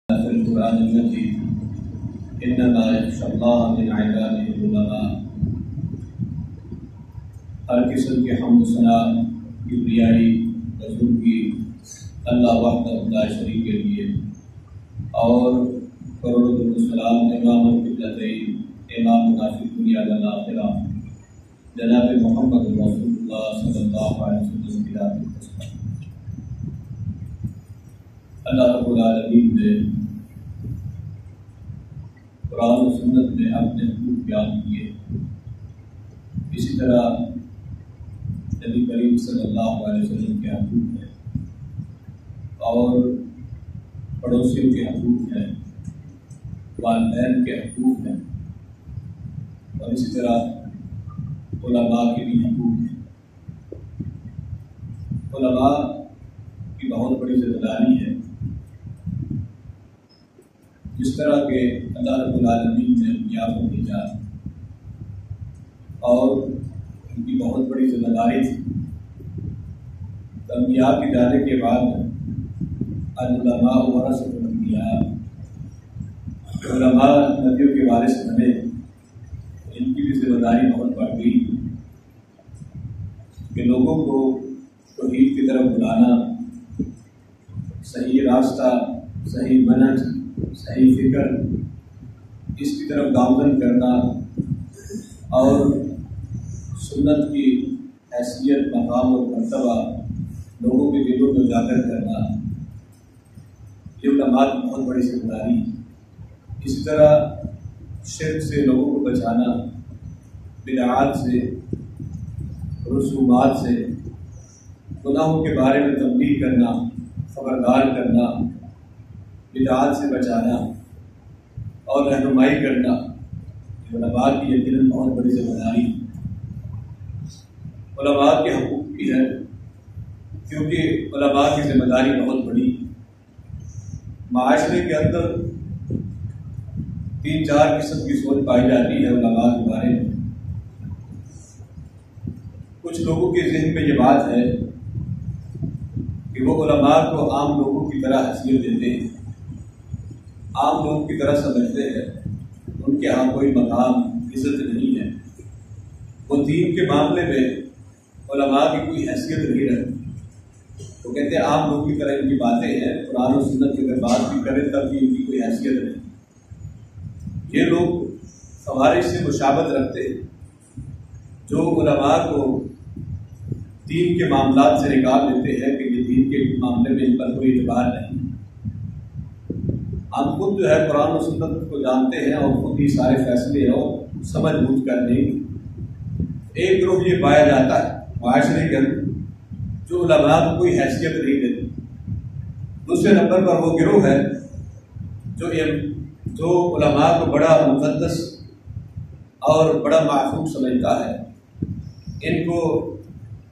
في القرآن المجيد إنما يخشى الله من عباده العلماء. ہر قسم کے حمد و ثنا کبریائی رسول کی اللہ وحدہ لا شریک کے لیے، اور کروڑوں درود و سلام امام القبلتین امام منافق دنیا والآخرہ جناب محمد رسول اللہ صلی اللہ علیہ وسلم کی ذات پر. اللہ رب العالمین نے قرآن و سنت میں اپنے حقوق بیان کیے. اسی طرح نبی کریم صلی اللہ علیہ وسلم کے حقوق ہیں اور پڑوسیوں کے حقوق ہیں، والدین کے حقوق ہیں، اور اسی طرح علماء کے بھی حقوق ہیں. علماء کی بہت بڑی ذمہ داری ہے. جس طرح کہ اللہ رب العالمین نے انبیاء کو بھیجا اور ان کی بہت بڑی ذمہ داری تھی، انبیاء کے جانے کے بعد العلماء ورثۃ الانبیاء، علماء نبیوں کے وارث بنے. ان کی بھی ذمہ داری بہت بڑھ گئی کہ لوگوں کو توحید کی طرف بلانا، صحیح راستہ، صحیح منہج، صحیح فکر، اس کی طرف گامزن کرنا اور سنت کی حیثیت، مقام اور مرتبہ لوگوں کے دلوں کو اجاگر کرنا، یہ علماء کی بہت بڑی ذمہ داری ہے. اسی طرح شرک سے لوگوں کو بچانا، بدعات سے، رسومات سے، گناہوں کے بارے میں تنبیہ کرنا، خبردار کرنا، بدعات سے بچانا اور رہنمائی کرنا، علماء کی یقیناً بہت بڑی ذمہ داری ہے. علماء کے حقوق بھی ہے کیونکہ علماء کی ذمہ داری بہت بڑی ہے. معاشرے کے اندر 3-4 قسم کی سوچ پائی جاتی ہے علماء کے بارے میں. کچھ لوگوں کے ذہن میں یہ بات ہے کہ وہ علماء کو عام لوگوں کی طرح حیثیت دیتے ہیں، عام لوگوں کی طرح سمجھتے ہیں، ان کے ہاں کوئی مقام، عزت نہیں ہے. وہ دین کے معاملے میں علماء کی کوئی حیثیت نہیں رہتی. وہ کہتے ہیں عام لوگوں کی طرح ان کی باتیں ہیں، قرآن و سنت کی اگر بات بھی کریں تب بھی ان کی کوئی حیثیت نہیں. یہ لوگ خوارج سے مشابہت رکھتے ہیں جو علماء کو دین کے معاملات سے نکال دیتے ہیں کہ یہ دین کے معاملے میں ان پر کوئی اعتبار نہیں. ہم خود جو ہے قرآن و سنت کو جانتے ہیں اور خود ہی سارے فیصلے اور سمجھ بوجھ کر نہیں. ایک گروہ یہ پایا جاتا ہے معاشرے کے اندر جو علماء کو کوئی حیثیت نہیں دیتے. دوسرے نمبر پر وہ گروہ ہے جو علماء کو بڑا مقدس اور بڑا محفوظ سمجھتا ہے. ان کو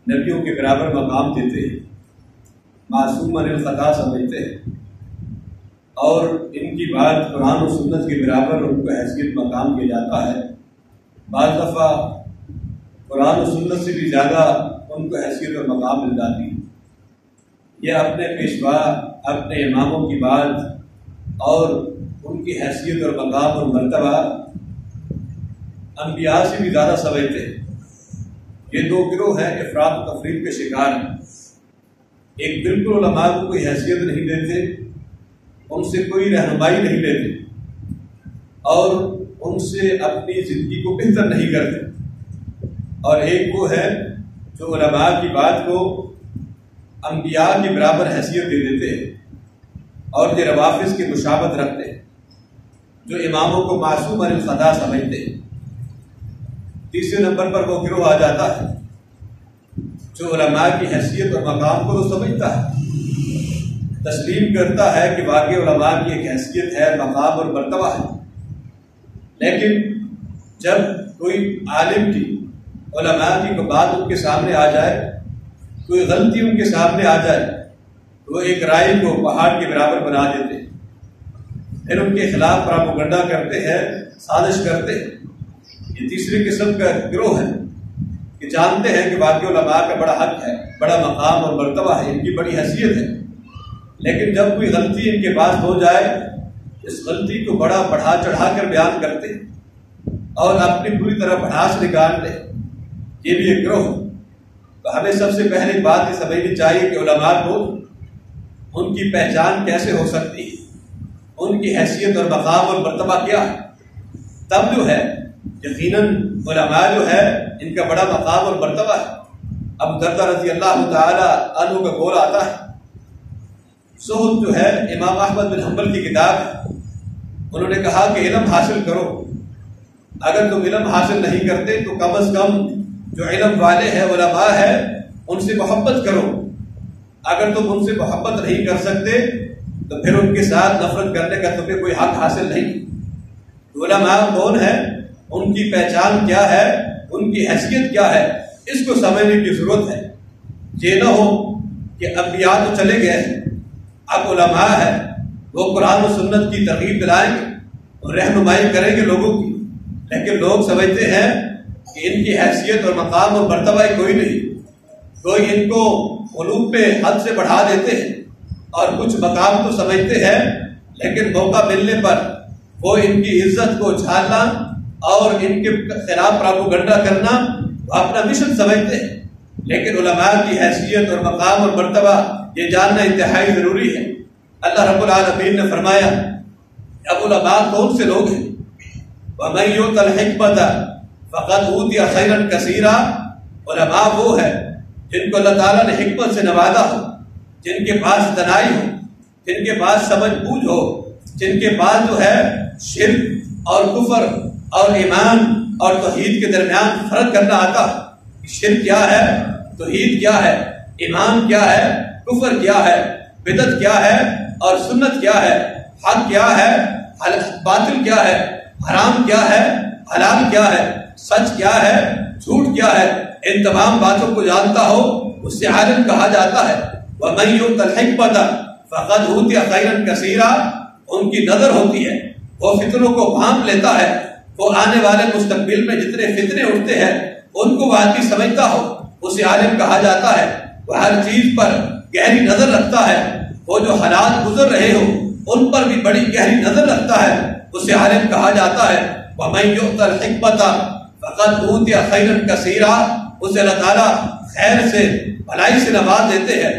نبیوں کے برابر مقام دیتے ہیں، معصوم عن الخطا سمجھتے ہیں، اور ان کی بات قرآن و سنت کے برابر ان کو حیثیت مقام دیا جاتا ہے. بعض دفعہ قرآن و سنت سے بھی زیادہ ان کو حیثیت اور مقام مل جاتی ہے. یہ اپنے پیشوا، اپنے اماموں کی بات اور ان کی حیثیت اور مقام اور مرتبہ انبیاء سے بھی زیادہ سمجھتے ہیں. یہ دو گروہ ہیں افراط و تفریط کے شکار ہیں. ایک بالکل علماء کو کوئی حیثیت نہیں دیتے، ان سے کوئی رہنمائی نہیں لیتے اور ان سے اپنی زندگی کو بہتر نہیں کرتے. اور ایک وہ ہے جو علماء کی بات کو انبیاء کے برابر حیثیت دے دیتے ہیں اور یہ روافظ کی مشابہت رکھتے ہیں، جو اماموں کو معصوم عن الخطا سمجھتے ہیں. تیسرے نمبر پر وہ گروہ آ جاتا ہے جو علماء کی حیثیت اور مقام کو تو سمجھتا ہے، تسلیم کرتا ہے کہ واقعی علماء کی ایک حیثیت ہے، مقام اور مرتبہ ہے، لیکن جب کوئی عالم کی، علماء کی کوئی بات ان کے سامنے آ جائے، کوئی غلطی ان کے سامنے آ جائے تو وہ ایک رائے کو پہاڑ کے برابر بنا دیتے ہیں، پھر ان کے خلاف پراپیگنڈا کرتے ہیں، سازش کرتے ہیں. یہ تیسری قسم کا گروہ ہے کہ جانتے ہیں کہ واقعی علماء کا بڑا حق ہے، بڑا مقام اور مرتبہ ہے، ان کی بڑی حیثیت ہے، لیکن جب کوئی غلطی ان کے پاس ہو جائے اس غلطی کو بڑھا چڑھا کر بیان کرتے اور اپنی پوری طرح بھڑاس نکالتے، یہ بھی ایک گروہ۔ تو ہمیں سب سے پہلے بات یہ سمجھنی چاہیے کہ علماء کو ان کی پہچان کیسے ہو سکتی ہے، ان کی حیثیت اور مقام اور مرتبہ کیا ہے، تب جو ہے یقیناً علماء جو ہے ان کا بڑا مقام اور مرتبہ ہے۔ ابو دردہ رضی اللہ تعالی عنہ کا قول آتا ہے، زہد جو ہے امام احمد بن حنبل کی کتاب ہے، انہوں نے کہا کہ علم حاصل کرو، اگر تم علم حاصل نہیں کرتے تو کم از کم جو علم والے ہیں علماء ہیں ان سے محبت کرو، اگر تم ان سے محبت نہیں کر سکتے تو پھر ان کے ساتھ نفرت کرنے کا تمہیں کوئی حق حاصل نہیں۔ علماء کون ہیں، ان کی پہچان کیا ہے، ان کی حیثیت کیا ہے، اس کو سمجھنے کی ضرورت ہے۔ یہ نہ ہو کہ انبیاء تو چلے گئے ہیں، اب علماء ہیں، وہ قرآن و سنت کی ترغیب دلائیں گے اور رہنمائی کریں گے لوگوں کی، لیکن لوگ سمجھتے ہیں کہ ان کی حیثیت اور مقام اور مرتبہ کوئی نہیں، کوئی ان کو علوم پہ حد سے بڑھا دیتے ہیں اور کچھ مقام تو سمجھتے ہیں، لیکن موقع ملنے پر وہ ان کی عزت کو چھالنا اور ان کے خلاف پراپوگنڈا کرنا وہ اپنا مشن سمجھتے ہیں۔ لیکن علماء کی حیثیت اور مقام اور مرتبہ یہ جاننا انتہائی ضروری ہے۔ اللہ رب العالمین نے فرمایا اب علماء کون سے لوگ ہیں، وَمَن يُؤْتَ الْحِكْمَةَ فَقَدْ أُوتِيَ خَيْرًا كَثِيرًا، علماء وہ ہے جن کو اللہ تعالیٰ نے حکمت سے نوازا ہو، جن کے پاس دانائی ہو، جن کے پاس سمجھ بوجھ ہو، جن کے پاس جو ہے شرک اور کفر اور ایمان اور توحید کے درمیان فرق کرنا آتا ہے۔ شرک کیا ہے، توحید کیا ہے، ایمان کیا ہے، کفر کیا ہے، بدعت کیا ہے اور سنت کیا ہے، حق کیا ہے، باطل کیا ہے، حرام کیا ہے، حلال کیا ہے، سچ کیا ہے، جھوٹ کیا ہے، ان تمام باتوں کو جانتا ہو اس سے عالم کہا جاتا ہے۔ وَمَن يُؤْتَ الْحِكْمَةَ فَقَدْ أُوتِيَ خَيْرًا كَثِيرًا، ان کی نظر ہوتی ہے، وہ فتنوں کو بھانپ لیتا ہے، وہ آنے والے مستقبل میں جتنے فتنے اٹھتے ہیں ان کو واقعی سمجھتا ہو اسے عالم کہا جاتا ہے۔ وہ ہر چیز پر گہری نظر رکھتا ہے، وہ جو حالات گزر رہے ہو ان پر بھی بڑی گہری نظر رکھتا ہے، اسے عالم کہا جاتا ہے۔ وَمَن يُؤْتَ الْحِكْمَةَ فَقَدْ أُوتِيَ خَيْرًا كَثِيرًا، اسے اللہ تعالیٰ خیر سے بھلائی سے نواز دیتے ہیں۔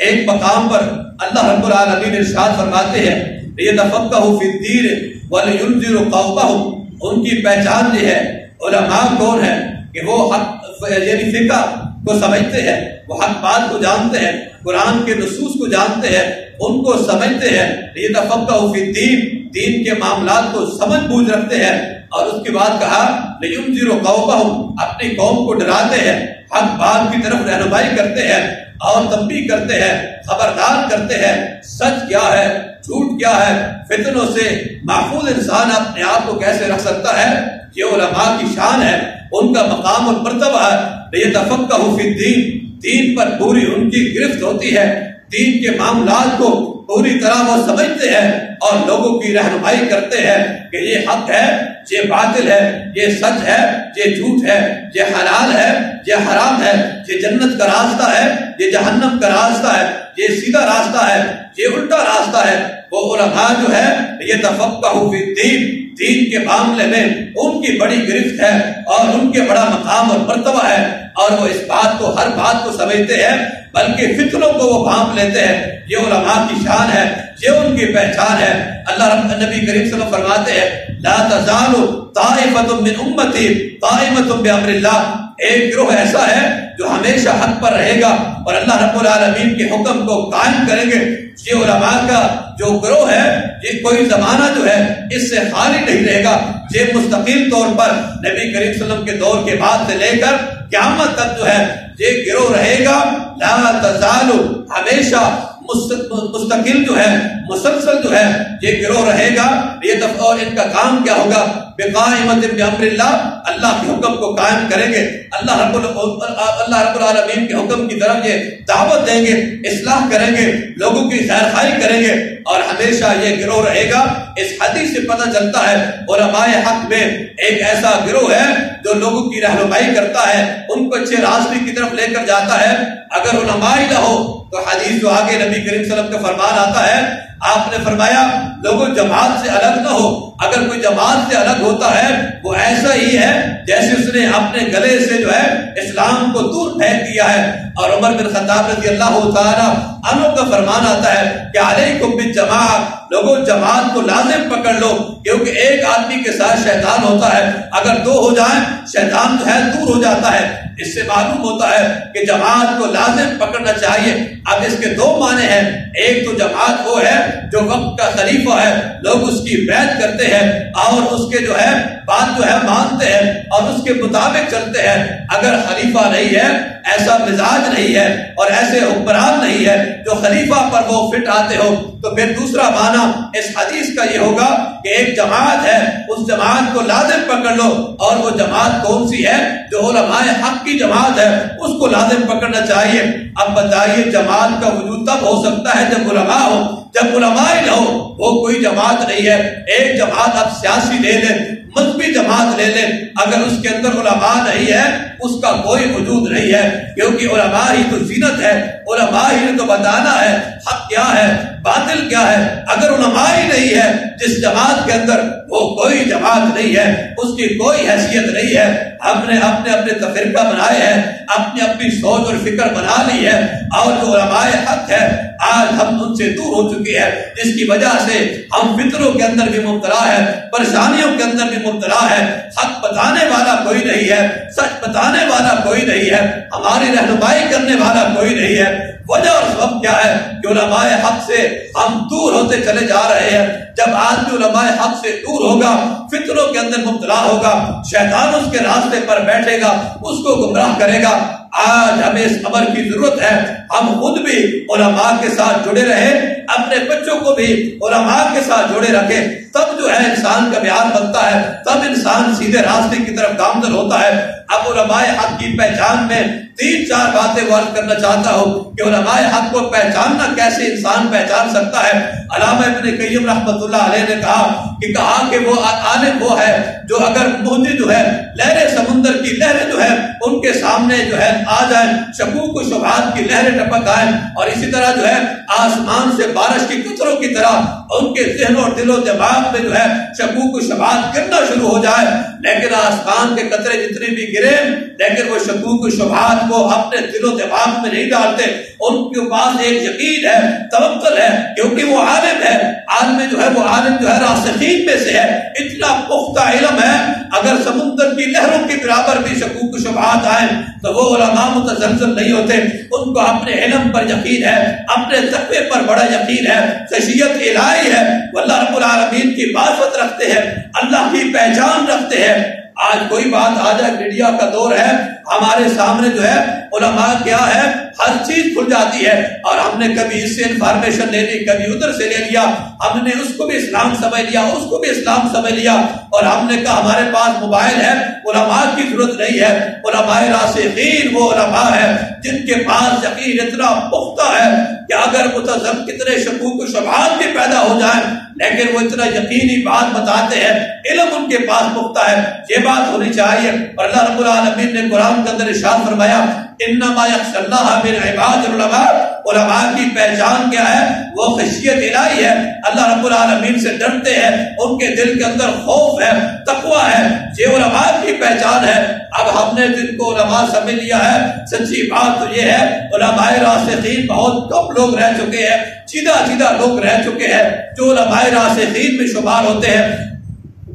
ایک مقام پر اللہ رب العالمین ارشاد فرماتے ہیں لِيَتَفَقَّهُوا فِي الدِّينِ وَلِيُنذِرُوا قَوْمَهُمْ، ان کی پہچان یہ ہے، علماء کون ہے کہ وہ حق یعنی فقہ کو سمجھتے ہیں، وہ حق بات کو جانتے ہیں، قرآن کے نصوص کو جانتے ہیں، ان کو سمجھتے ہیں۔ لِيَتَفَقَّهُوا فِي الدِّينِ، دین کے معاملات کو سمجھ بوجھ رکھتے ہیں، اور اس کے بعد کہا لِيُنذِرُوا قَوْمَهُمْ، اپنی قوم کو ڈراتے ہیں، حق بات کی طرف رہنمائی کرتے ہیں اور تنبیہ کرتے ہیں، خبردار کرتے ہیں سچ کیا ہے، جھوٹ کیا ہے، فتنوں سے محفوظ انسان اپنے آپ کو کیسے رکھ سکتا ہے۔ یہ علماء کی شان ہے، ان کا مقام اور مرتبہ ہے۔ لِيَتَفَقَّهُوا فِي الدِّينِ، دین پر پوری ان کی گرفت ہوتی ہے، دین کے معاملات کو پوری طرح وہ سمجھتے ہیں اور لوگوں کی رہنمائی کرتے ہیں کہ یہ حق ہے، یہ باطل ہے، یہ سچ ہے، یہ جھوٹ ہے، یہ حلال ہے، یہ حرام ہے، یہ جنت کا راستہ ہے، یہ جہنم کا راستہ ہے، یہ سیدھا راستہ ہے، یہ الٹا راستہ ہے۔ وہ علماء جو ہے یہ تفقہوا فی الدین، دین کے معاملے میں ان کی بڑی گرفت ہے اور ان کے بڑا مقام اور مرتبہ ہے، اور وہ اس بات کو ہر بات کو سمجھتے ہیں بلکہ فتنوں کو وہ بھانپ لیتے ہیں۔ یہ علماء کی شان ہے، یہ ان کی پہچان ہے۔ اللہ رب نبی کریم صلی اللہ علیہ وسلم فرماتے ہیں لا تزال طائفۃ من امتی قائمۃ بامر اللہ، ایک گروہ ایسا ہے جو ہمیشہ حق پر رہے گا اور اللہ رب العالمین کے حکم کو قائم کریں گے۔ یہ علماء کا جو گروہ ہے یہ کوئی زمانہ جو ہے اس سے خالی نہیں رہے گا، یہ مستقل طور پر نبی کریم صلی اللہ علیہ وسلم کے دور کے بعد سے لے کر قیامت تک جو ہے یہ گروہ رہے گا۔ لا تزال، ہمیشہ مستقل جو ہے، مسلسل جو ہے یہ گروہ رہے گا۔ یہ اور ان کا کام کیا ہوگا؟ بقائمۃ بامر اللہ، اللہ کے حکم کو قائم کریں گے، اللہ رب العالمین کے حکم کی طرف یہ دعوت دیں گے، اصلاح کریں گے، لوگوں کی خیر خواہی کریں گے، اور ہمیشہ یہ گروہ رہے گا۔ اس حدیث سے پتہ چلتا ہے علماء حق میں ایک ایسا گروہ ہے جو لوگوں کی رہنمائی کرتا ہے، ان کو اچھے راستے کی طرف لے کر جاتا ہے۔ اگر علماء ہی نہ ہو تو حدیث جو آگے نبی کریم صلی اللہ علیہ وسلم کا فرمان آتا ہے آپ نے فرمایا لوگوں جماعت سے الگ نہ ہو، اگر کوئی جماعت سے الگ ہوتا ہے وہ ایسا ہی ہے جیسے اس نے اپنے گلے سے جو ہے اسلام کو دور پھینک دیا ہے۔ اور عمر بن خطاب رضی اللہ تعالیٰ عنہ کا فرمان آتا ہے کہ علیکم بالجماعۃ، لوگوں جماعت کو لازم پکڑ لو، کیونکہ ایک آدمی کے ساتھ شیطان ہوتا ہے، اگر دو ہو جائیں شیطان جو ہے دور ہو جاتا ہے۔ اس سے معلوم ہوتا ہے کہ جماعت کو لازم پکڑنا چاہیے۔ اب اس کے دو معنی ہیں، ایک تو جماعت وہ ہے جو وقت کا خلیفہ ہے، لوگ اس کی بیعت کرتے ہیں اور اس کے جو ہے بات جو ہے مانتے ہیں اور اس کے مطابق چلتے ہیں۔ اگر خلیفہ نہیں ہے، ایسا مزاج نہیں ہے اور ایسے حکمران نہیں ہے جو خلیفہ پر وہ فٹ آتے ہو، تو پھر دوسرا معنی اس حدیث کا یہ ہوگا کہ ایک جماعت ہے، اس جماعت کو لازم پکڑ لو، اور وہ جماعت کون سی ہے؟ جو علماء حق کی جماعت ہے، اس کو لازم پکڑنا چاہیے۔ اب بتائیے جماعت کا وجود تب ہو سکتا ہے جب علماء ہو، جب علماء ہی نہ ہو وہ کوئی جماعت نہیں ہے۔ ایک جماعت آپ سیاسی لے لیں، مذہبی جماعت لے لیں، اگر اس کے اندر علماء نہیں ہے اس کا کوئی وجود نہیں ہے، کیونکہ علماء ہی تو زینت ہے، علماء ہی نے تو بتانا ہے حق کیا ہے باطل کیا ہے۔ اگر علماء ہی نہیں ہے جس جماعت کے اندر، وہ کوئی جماعت نہیں ہے، اس کی کوئی حیثیت نہیں ہے۔ ہم نے اپنے تفرقہ بنائے ہیں، اپنی سوچ اور فکر بنا لی ہے، اور جو علماء حق ہے آج ہم ان سے دور ہو چکے ہیں، جس کی وجہ سے ہم فطروں کے اندر بھی مبتلا ہے، پریشانیوں کے اندر بھی مبتلا ہے۔ حق بتانے والا کوئی نہیں ہے، سچ بتانے والا کوئی نہیں ہے، ہماری رہنمائی کرنے والا کوئی نہیں ہے۔ وجہ اور سبب کیا ہے کہ علماء حق سے ہم دور ہوتے چلے جا رہے ہیں۔ جب آدمی علماء حق سے دور ہوگا، فطروں کے اندر مبتلا ہوگا، شیطان اس کے راستے پر بیٹھے گا، اس کو گمراہ کرے گا۔ آج ہمیں اس امر کی ضرورت ہے، ہم خود بھی علماء کے ساتھ جڑے رہیں، اپنے بچوں کو بھی علماء کے ساتھ جڑے رکھیں، تب جو ہے انسان کا معیار بنتا ہے، تب انسان سیدھے راستے کی طرف گامزن ہوتا ہے۔ اب علماء حق کی پہچان میں 3-4 باتیں عرض کرنا چاہتا ہوں کہ علماء حق کو پہچاننا کیسے انسان پہچان سکتا ہے۔ علامہ ابن قیم رحمۃ اللہ علیہ نے کہا کہ وہ عالم وہ ہے جو اگر موجی جو ہے لہریں سمندر کی لہریں جو ہے ان کے سامنے جو ہے آ جائیں، شکوک و شبہات کی لہریں ٹپک آئیں، اور اسی طرح جو ہے آسمان سے بارش کی قطروں کی طرح ان کے ذہن اور دل و دماغ میں جو ہے شکوک و شبہات گرنا شروع ہو جائے، لیکن آسمان کے قطرے جتنے بھی گرے لیکن وہ شکوک و شبہات کو اپنے دل و دماغ میں نہیں ڈالتے، ان کے پاس ایک یقین ہے، توکل ہے، کیونکہ وہ عالم ہے۔ عالم جو ہے وہ عالم جو ہے راسخین میں سے ہے، اتنا پختہ علم ہے، اگر سمندر کی لہروں کے برابر بھی شکوک و شبہات آئیں تو وہ علماء متزلزل نہیں ہوتے، ان کو اپنے علم پر یقین ہے، اپنے تقوی پر بڑا یقین ہے، خشیت الہی ہے، وہ اللہ رب العالمین کی معرفت رکھتے ہیں، اللہ کی پہچان رکھتے ہیں۔ آج کوئی بات آ جائے، میڈیا کا دور ہے، ہمارے سامنے جو ہے علماء کیا ہے ہر چیز کھل جاتی ہے، اور ہم نے کبھی اس سے انفارمیشن لے لی، کبھی ادھر سے لے لیا، ہم نے اس کو بھی اسلام سمجھ لیا، اس کو بھی اسلام سمجھ لیا، اور ہم نے کہا ہمارے پاس موبائل ہے، علماء کی ضرورت نہیں ہے۔ علماء راسخین وہ علماء ہے جن کے پاس یقین اتنا پختہ ہے کہ اگر متضم کتنے شکوک و شبہات بھی پیدا ہو جائیں لیکن وہ اتنا یقینی بات بتاتے ہیں، علم ان کے پاس پختہ ہے۔ یہ بات ہونی چاہیے، اور اللہ رب العالمین نے قرآن کے اندر ارشاد فرمایا انما یخشی اللہ من عباد العلماء، علماء کی پہچان کیا ہے؟ وہ خشیت الہی ہے، اللہ رب العالمین سے ڈرتے ہیں، ان کے دل کے اندر خوف ہے، تقوی ہے، یہ علماء کی پہچان ہے۔ اب ہم نے جن کو علماء سمجھ لیا ہے، سچی بات تو یہ ہے علماء راسخین بہت کم لوگ رہ چکے ہیں، سیدھا لوگ رہ چکے ہیں جو علماء راسخین میں شمار ہوتے ہیں،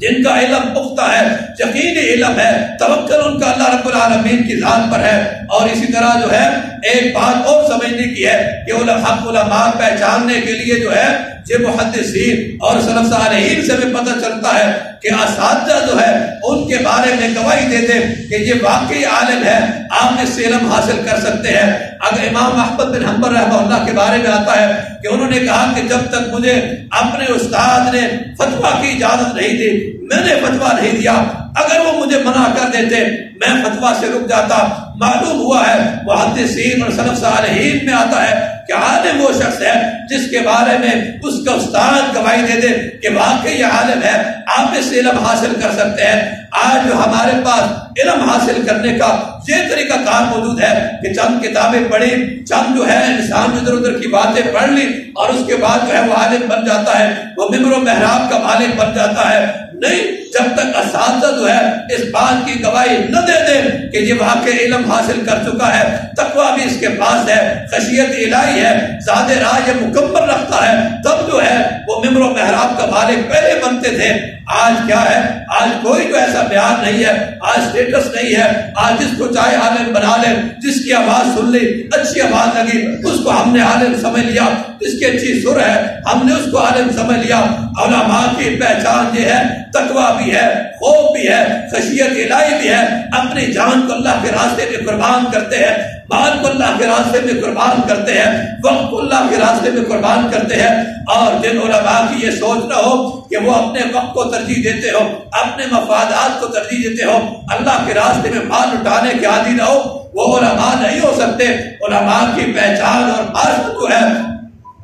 جن کا علم پختہ ہے، یقینی علم ہے، توکل ان کا اللہ رب العالمین کی ذات پر ہے۔ اور اسی طرح جو ہے ایک بات اور سمجھنے کی ہے کہ حق علماء پہچاننے کے لیے جو ہے یہ محدثین اور سلف صالحین سے بھی پتہ چلتا ہے کہ اساتذہ جو ہے ان کے بارے میں گواہی دیتے کہ یہ واقعی عالم ہے، آپ اس سے علم حاصل کر سکتے ہیں۔ اگر امام احمد بن حنبل رحمہ اللہ کے بارے میں آتا ہے کہ انہوں نے کہا کہ جب تک مجھے اپنے استاد نے فتویٰ کی اجازت نہیں دی، میں نے فتویٰ نہیں دیا، اگر وہ مجھے منع کر دیتے میں فتویٰ سے رک جاتا۔ معلوم ہوا ہے محدثین اور سلف صالحین میں آتا ہے کہ عالم وہ شخص ہے جس کے بارے میں اس کا استاد گواہی دے دے کہ واقعی یہ عالم ہے، آپ اس سے علم حاصل کر سکتے ہیں۔ آج جو ہمارے پاس علم حاصل کرنے کا یہ طریقہ کار موجود ہے کہ چند کتابیں پڑھی، چند جو ہے انسان ادھر ادھر کی باتیں پڑھ لی اور اس کے بعد جو ہے وہ عالم بن جاتا ہے، وہ ممبر و محراب کا مالک بن جاتا ہے۔ نہیں، جب تک اساتذہ جو ہے اس بات کی گواہی نہ دے دے کہ یہ واقعی علم حاصل کر چکا ہے، تقویٰ بھی اس کے پاس ہے، خشیت الہی ہے، ذات راہ یہ مکمل رکھتا ہے، تب جو ہے وہ ممبر و محراب کا مالک پہلے بنتے تھے۔ آج کیا ہے؟ آج کوئی جو ایسا بیان نہیں ہے، آج اسٹیٹس نہیں ہے، آج جس کو چاہے عالم بنا لے، جس کی آواز سن لی اچھی آواز لگی اس کو ہم نے عالم سمجھ لیا، جس کی اچھی سر ہے ہم نے اس کو عالم سمجھ لیا۔ علماء کی پہچان یہ ہے، تقویٰ بھی ہے، خوف بھی ہے، خشیت الہی بھی ہے، اپنی جان کو اللہ کے راستے میں قربان کرتے ہیں، مال کو اللہ کے راستے میں قربان کرتے ہیں، وقت کو اللہ کے راستے میں قربان کرتے ہیں۔ اور جن علماء کی یہ سوچ نہ ہو کہ وہ اپنے وقت کو ترجیح دیتے ہو، اپنے مفادات کو ترجیح دیتے ہو، اللہ کے راستے میں مال اٹھانے کے عادی نہ ہو، وہ علماء نہیں ہو سکتے۔ علماء کی پہچان اور معرفت کو ہے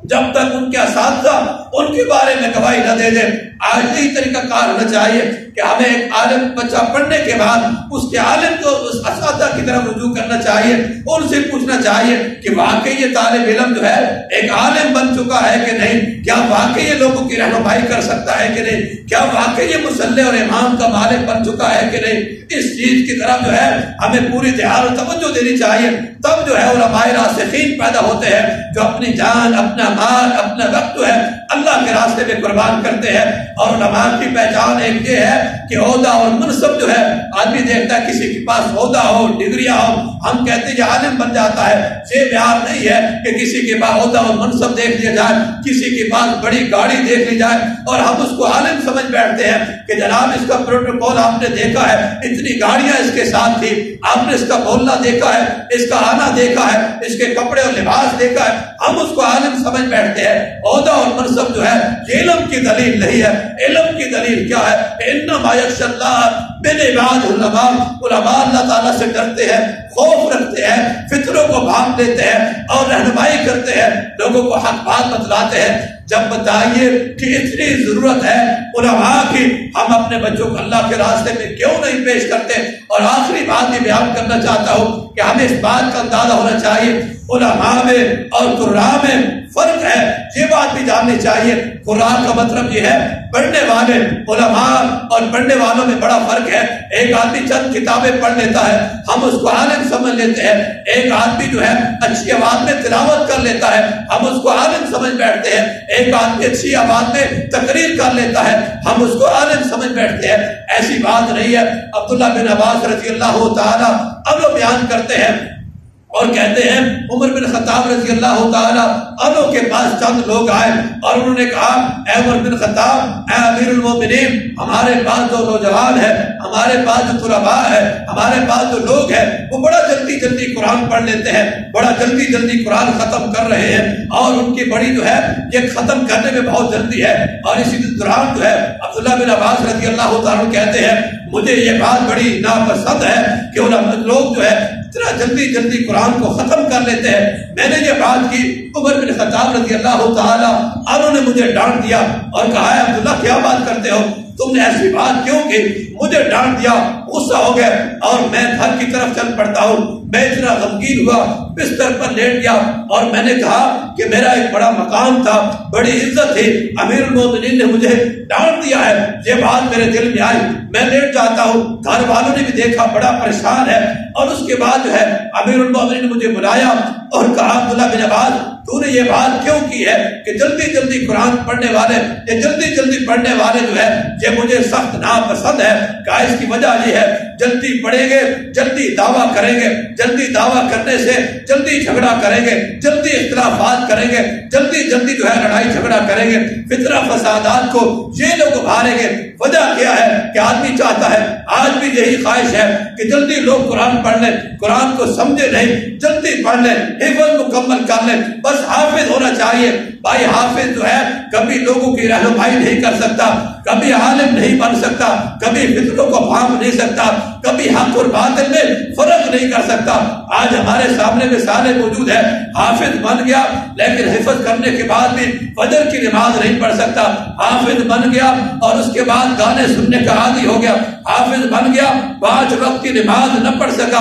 جب تک ان کے اساتذہ ان کے بارے میں گواہی نہ دے دیں۔ آج یہی طریقہ کار ہونا چاہیے کہ ہمیں ایک عالم بچہ پڑھنے کے بعد اس کے عالم کو اس اساتذہ کی طرف رجوع کرنا چاہیے، ان سے پوچھنا چاہیے کہ واقعی یہ طالب علم جو ہے ایک عالم بن چکا ہے کہ نہیں، کیا واقعی یہ لوگوں کی رہنمائی کر سکتا ہے کہ نہیں، کیا واقعی یہ مصلی اور امام کا مالک بن چکا ہے کہ نہیں۔ اس چیز کی طرف جو ہے ہمیں پوری دھیان اور توجہ دینی چاہیے، تب جو ہے علماء راسخین پیدا ہوتے ہیں جو اپنی جان، اپنا مال، اپنا وقت جو ہے اللہ کے راستے میں قربان کرتے ہیں۔ اور علماء کی پہچان ایک یہ ہے کہ عہدہ اور منصب جو ہے، آدمی دیکھتا ہے کسی کے پاس عہدہ ہو، ڈگریاں ہو، ہم کہتے ہیں یہ عالم بن جاتا ہے۔ یہ معیار نہیں ہے کہ کسی کے پاس عہدہ اور منصب دیکھ لیا جائے، کسی کے پاس بڑی گاڑی دیکھ لی جائے اور ہم اس کو عالم سمجھ بیٹھتے ہیں کہ جناب اس کا پروٹوکول آپ نے دیکھا ہے، اتنی گاڑیاں اس کے ساتھ تھی، آپ نے اس کا بولنا دیکھا ہے، اس کا آنا دیکھا ہے، اس کے کپڑے اور لباس دیکھا ہے، ہم اس کو عالم سمجھ بیٹھتے ہیں۔ عہدہ اور منصب جو ہے یہ علم کی دلیل نہیں ہے۔ علم کی دلیل کیا ہے؟ انما یخشی اللہ من عباد العلماء، علماء اللہ تعالیٰ سے ڈرتے ہیں، خوف رکھتے ہیں، فطروں کو بھانپ لیتے ہیں اور رہنمائی کرتے ہیں، لوگوں کو حق بات بتلاتے ہیں۔ جب بتائیے کہ اتنی ضرورت ہے علماء کی، ہم اپنے بچوں کو اللہ کے راستے میں کیوں نہیں پیش کرتے؟ اور آخری بات یہ بیان کرنا چاہتا ہوں کہ ہمیں اس بات کا اندازہ ہونا چاہیے علماء میں اور قراء میں فرق ہے، یہ بات بھی جاننی چاہیے۔ قراء کا مطلب یہ ہے پڑھنے والے، علماء اور پڑھنے والوں میں بڑا فرق ہے۔ ایک آدمی چند کتابیں پڑھ لیتا ہے، ہم اس کو عالم سمجھ لیتے ہیں۔ ایک آدمی جو ہے اچھی آواز میں تلاوت کر لیتا ہے، ہم اس کو عالم سمجھ بیٹھتے ہیں۔ ایک آدمی اچھی آواز میں تقریر کر لیتا ہے، ہم اس کو عالم سمجھ بیٹھتے ہیں۔ ایسی بات نہیں ہے۔ عبداللہ بن عباس رضی اللہ تعالی عنہ بیان کرتے ہیں اور کہتے ہیں عمر بن خطاب رضی اللہ تعالی عنہ کے پاس چند لوگ آئے اور انہوں نے کہا اے عمر بن خطاب، اے امیر المومنین، ہمارے پاس جو نوجوان ہے، ہمارے پاس جو طلباء ہے، ہمارے پاس جو لوگ ہیں وہ بڑا جلدی جلدی قرآن پڑھ لیتے ہیں، بڑا جلدی جلدی قرآن ختم کر رہے ہیں اور ان کی بڑی جو ہے یہ ختم کرنے میں بہت جلدی ہے۔ اور اسی دوران جو ہے عبداللہ بن عباس رضی اللہ تعالیٰ کہتے ہیں مجھے یہ بات بڑی ناپسند ہے کہ لوگ جو ہے اتنا جلدی جلدی قرآن کو ختم کر لیتے ہیں۔ میں نے یہ بات کی، عمر بن خطاب رضی اللہ تعالی عنہ نے مجھے ڈانٹ دیا اور کہا ہے عبداللہ کیا بات کرتے ہو، تم نے ایسی بات کیوں کی؟ مجھے ڈانٹ دیا، غصہ ہو گیا اور میں گھر کی طرف چل پڑتا ہوں۔ میں اتنا غمگین ہوا، بستر پر لیٹ گیا اور میں نے کہا کہ میرا ایک بڑا مقام تھا، بڑی عزت تھی، امیر المومنین نے مجھے ڈانٹ دیا ہے، یہ بات میرے دل میں آئی، میں لیٹ جاتا ہوں۔ گھر والوں نے بھی دیکھا بڑا پریشان ہے اور اس کے بعد جو ہے امیر المومنین نے مجھے بلایا اور کہا عبداللہ بن عباس تو نے یہ بات کیوں کی ہے کہ جلدی جلدی قرآن پڑھنے والے، یہ جلدی جلدی پڑھنے والے جو ہے یہ مجھے سخت ناپسند ہے۔ کہا اس کی وجہ یہ ہے جلدی پڑھیں گے جلدی دعویٰ کریں گے، جلدی دعویٰ کرنے سے جلدی جھگڑا کریں گے، جلدی اختلافات کریں گے، جلدی جلدی جو ہے لڑائی جھگڑا کریں گے، فتنہ فسادات کو یہ لوگ ابھاریں گے۔ وجہ کیا ہے کہ آدمی چاہتا ہے، آج بھی یہی خواہش ہے کہ جلدی لوگ قرآن پڑھ لیں، قرآن کو سمجھے نہیں، جلدی پڑھ لیں، حفظ مکمل کر لیں، بس حافظ ہونا چاہیے۔ بھائی حافظ جو ہے کبھی لوگوں کی رہنمائی نہیں کر سکتا، کبھی عالم نہیں بن سکتا، کبھی فتنوں کو بھانپ نہیں سکتا، کبھی حق اور باطل میں فرق نہیں کر سکتا۔ آج ہمارے سامنے مثالیں موجود ہے، حافظ بن گیا لیکن حفظ کرنے کے بعد بھی فجر کی نماز نہیں پڑھ سکتا، حافظ بن گیا اور اس کے بعد گانے سننے کا عادی ہو گیا، حافظ بن گیا 5 وقت کی نماز نہ پڑھ سکا،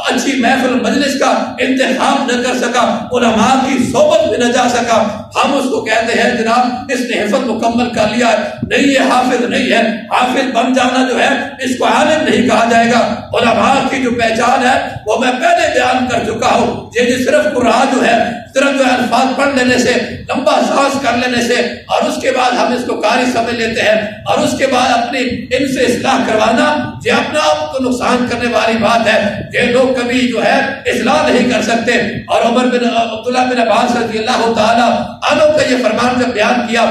اچھی محفل مجلس کا انتخاب نہ کر سکا، علماء کی صحبت میں نہ جا سکا۔ ہم اس کو کہتے ہیں جناب اس نے حفظ مکمل کر لیا ہے، نہیں یہ حافظ نہیں ہے۔ حافظ بن جانا جو ہے اس کو عالم نہیں کہا جائے گا۔ علماء کی جو پہچان ہے وہ میں پہلے بیان کر چکا ہوں، یہ جو صرف قرآن جو ہے صرف جو الفاظ پڑھ لینے سے، لمبا سانس کر لینے سے اور اس کے بعد ہم اس کو قاری سمجھ لیتے ہیں اور اس کے بعد اپنی ان سے اصلاح کروانا یہ اپنا آپ کو نقصان کرنے والی بات ہے۔ یہ لوگ کبھی جو ہے اصلاح نہیں کر سکتے۔ اور عمر بن عبداللہ بن عباس رضی اللہ تعالیٰ عنہ کا یہ فرمان جب بیان کیا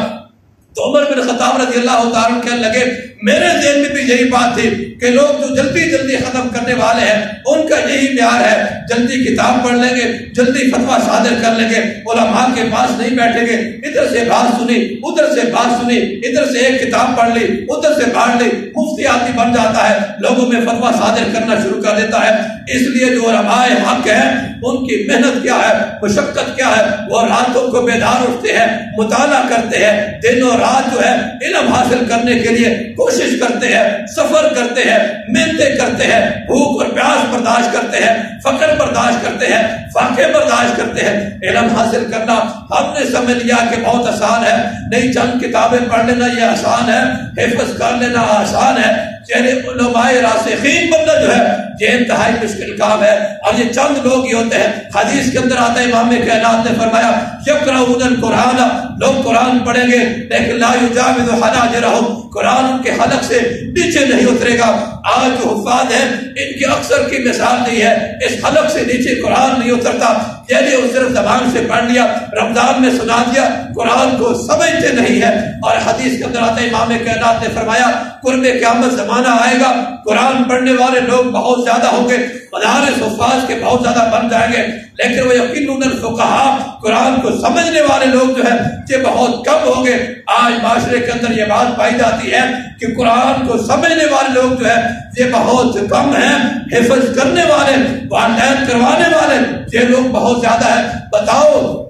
تو عمر بن خطاب رضی اللہ تعالیٰ کہنے لگے میرے ذہن میں بھی یہی بات تھی کہ لوگ جو جلدی جلدی ختم کرنے والے ہیں ان کا یہی معیار ہے، جلدی کتاب پڑھ لیں گے، جلدی فتویٰ صادر کر لیں گے، علماء کے پاس نہیں بیٹھیں گے، ادھر سے بات سنی ادھر سے بات سنی، ادھر سے ایک کتاب پڑھ لی ادھر سے پڑھ لی، مفتی آدمی بن جاتا ہے، لوگوں میں فتویٰ صادر کرنا شروع کر دیتا ہے۔ اس لیے جو علماء حق ہیں ان کی محنت کیا ہے، مشقت کیا ہے، وہ راتوں کو بیدار اٹھتے ہیں، مطالعہ کرتے ہیں، دن اور رات جو ہے علم حاصل کرنے کے لیے کوشش کرتے ہیں، سفر کرتے ہیں، محنتیں کرتے ہیں، بھوک اور پیاس برداشت کرتے ہیں، فقر برداشت کرتے ہیں، فاقے برداشت کرتے ہیں۔ علم حاصل کرنا ہم نے سمجھ لیا کہ بہت آسان ہے، نہیں چند کتابیں پڑھ لینا یہ آسان ہے، حفظ کر لینا آسان ہے، یعنی علماء راسخین بننا جو ہے یہ انتہائی مشکل کام ہے اور یہ چند لوگ ہی ہوتے ہیں۔ حدیث کے اندر آتا ہے امام کائنات نے فرمایا یقرؤون القرآن، لوگ قرآن پڑھیں گے لیکن لا یجاوز حناجرہم، قرآن ان کے حلق سے نیچے نہیں اترے گا۔ آج جو حفاظ ہیں ان کی اکثر کی مثال نہیں ہے، اس حلق سے نیچے قرآن نہیں اترتا، یعنی وہ صرف زبان سے پڑھ لیا، رمضان میں سنا دیا، قرآن کو سمجھتے نہیں ہے۔ اور حدیث کے اندر آتا ہے امام کائنات نے فرمایا قرب قیامت زمانہ آئے گا، قرآن پڑھنے والے لوگ بہت زیادہ ہوں گے، مدارس حفاظ کے بہت زیادہ بن جائیں گے، لیکن وہ یقیناً الفقہاء قرآن کو سمجھنے والے لوگ جو ہیں یہ بہت کم ہوں گے۔ آج معاشرے کے اندر یہ بات پائی جاتی ہے کہ قرآن کو سمجھنے والے لوگ جو ہیں یہ بہت کم ہیں، حفظ کرنے والے، والدین کروانے والے یہ لوگ بہت زیادہ ہیں۔ بتاؤ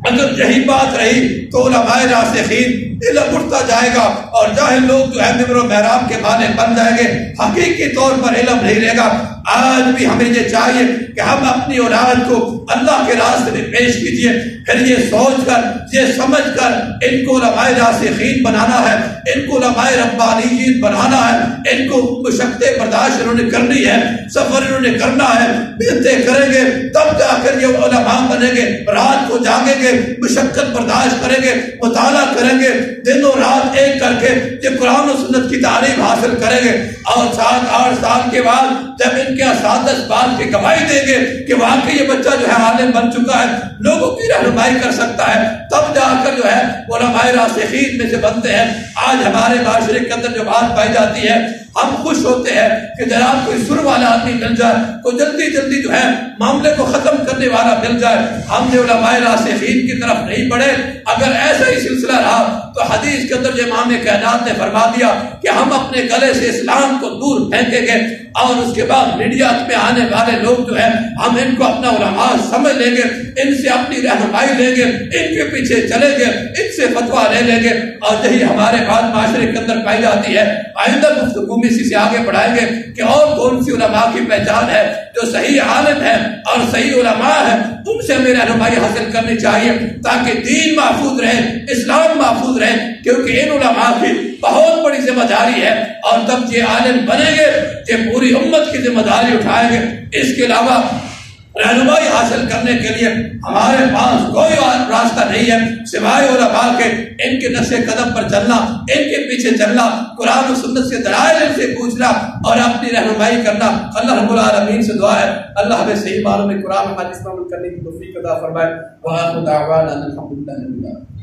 اگر یہی بات رہی تو علماء راسخین علم اٹھتا جائے گا اور جاہل لوگ جو ہے ممبر و محراب کے معنی بن جائیں گے، حقیقی طور پر علم نہیں رہے گا۔ آج بھی ہمیں یہ چاہیے کہ ہم اپنی اولاد کو اللہ کے راستے میں پیش کیجیے، پھر یہ سوچ کر یہ سمجھ کر ان کو علماء راسخین بنانا ہے، ان کو علماء ربانیین بنانا ہے، ان کو مشقتیں برداشت انہوں نے کرنی ہے، سفر انہوں نے کرنا ہے، محنتیں کریں گے تب جا کر یہ علماء بنیں گے، رات کو جاگیں گے، مشقت برداشت کریں گے، مطالعہ کریں گے، دن و رات ایک کر کے یہ قرآن و سنت کی تعلیم حاصل کریں گے، اور 7-8 سال کے بعد جب ان کے اساتذہ اس بات کی گواہی دیں گے کہ واقعی یہ بچہ جو ہے عالم بن چکا ہے، لوگوں کی رہنمائی کر سکتا ہے، تب جا کر جو ہے علماء راسخین میں سے بنتے ہیں۔ آج ہمارے معاشرے کے اندر جو بات پائی جاتی ہے ہم خوش ہوتے ہیں کہ جناب کوئی سر والا آدمی مل جائے، کوئی جلدی جلدی جو ہے معاملے کو ختم کرنے والا مل جائے۔ ہم نے علماء راسخین کی طرف نہیں بڑھے۔ اگر ایسا ہی سلسلہ رہا تو حدیث کے اندر امام کائنات نے فرما دیا کہ ہم اپنے گلے سے اسلام کو دور پھینکیں گے اور اس کے بعد میڈیا میں آنے والے لوگ جو ہیں ہم ان کو اپنا علماء سمجھ لیں گے، ان سے اپنی رہنمائی لیں گے، ان کے پیچھے چلیں گے، ان سے فتویٰ لے لیں گے، اور یہی ہمارے بعد معاشرے کے اندر پائی جاتی ہے۔ آئندہ گفتگو میں اسی سے آگے بڑھائیں گے کہ اور کون سی علماء کی پہچان ہے جو صحیح عالم ہے اور صحیح علماء ہے، ان سے ہمیں رہنمائی حاصل کرنی چاہیے تاکہ دین محفوظ رہے، اسلام محفوظ رہے، کیونکہ ان علماء کی بہت بڑی ذمہ داری ہے اور تب یہ عالم بنیں گے یہ پوری امت کی ذمہ داری اٹھائیں گے۔ اس کے علاوہ رہنمائی حاصل کرنے کے لیے ہمارے پاس کوئی راستہ نہیں ہے سوائے علماء کے، ان کے نقش قدم پر چلنا، ان کے پیچھے چلنا، قرآن و سنت سے دلائل ان سے پوچھنا اور اپنی رہنمائی کرنا۔ اللہ رب العالمین سے دعا ہے اللہ ہمیں صحیح معنوں میں قرآن و حدیث پر عمل کرنے کی توفیق عطا فرمائے۔ وآخر دعوانا الحمدللہ رب العالمین۔